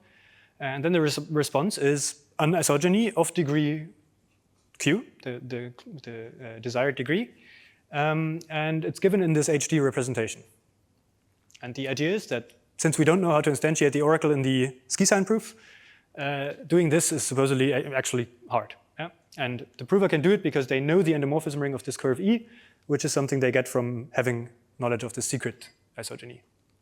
S1: And then the response is an isogeny of degree q, the desired degree. And it's given in this HD representation. And the idea is that since we don't know how to instantiate the oracle in the SkiSign proof, doing this is supposedly actually hard. Yeah? And the prover can do it because they know the endomorphism ring of this curve E, which is something they get from having knowledge of the secret isogeny.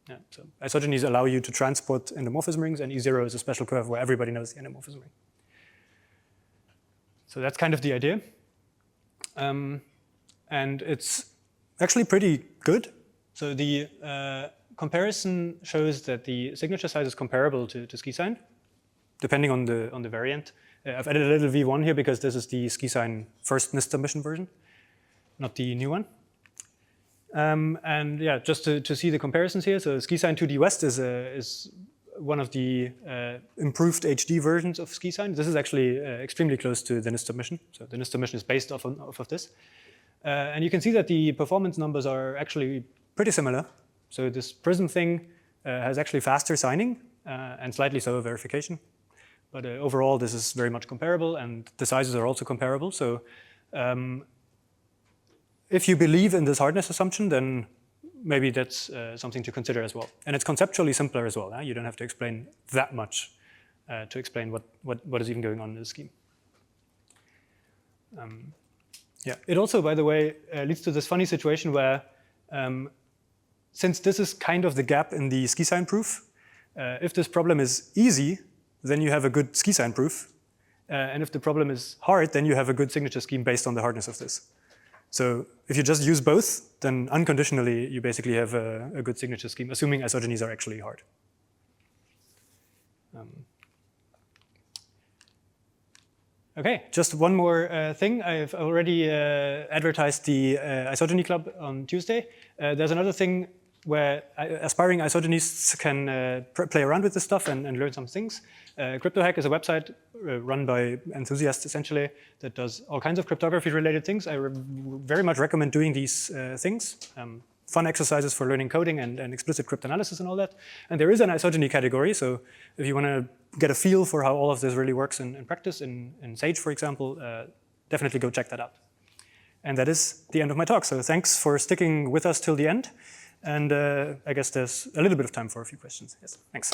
S1: Yeah, so isogenies allow you to transport endomorphism rings, and E0 is a special curve where everybody knows the endomorphism ring. So that's kind of the idea. And it's actually pretty good. So the comparison shows that the signature size is comparable to ski sign, depending on the variant. I've added a little v1 here because this is the ski sign first NIST submission version, not the new one. And yeah, just to see the comparisons here. So ski sign 2D West is one of the improved HD versions of ski sign. This is actually extremely close to the NIST submission. So the NIST submission is based off of this. And you can see that the performance numbers are actually pretty similar. So this Prism thing has actually faster signing and slightly slower verification. But overall, this is very much comparable, and the sizes are also comparable. So if you believe in this hardness assumption, then maybe that's something to consider as well. And it's conceptually simpler as well. You don't have to explain that much to explain what is even going on in the scheme. Yeah. It also, by the way, leads to this funny situation where since this is kind of the gap in the ski sign proof, if this problem is easy, then you have a good ski sign proof. And if the problem is hard, then you have a good signature scheme based on the hardness of this. So if you just use both, then unconditionally, you basically have a good signature scheme, assuming isogenies are actually hard. Okay, just one more thing. I've already advertised the Isogeny Club on Tuesday. There's another thing where aspiring isogenists can play around with this stuff and learn some things. CryptoHack is a website run by enthusiasts, essentially, that does all kinds of cryptography-related things. I very much recommend doing these things. Fun exercises for learning coding and explicit cryptanalysis and all that. And there is an isogeny category, so if you want to get a feel for how all of this really works in practice, in Sage, for example, definitely go check that out. And that is the end of my talk. So thanks for sticking with us till the end. And I guess there's a little bit of time for a few questions. Yes, thanks.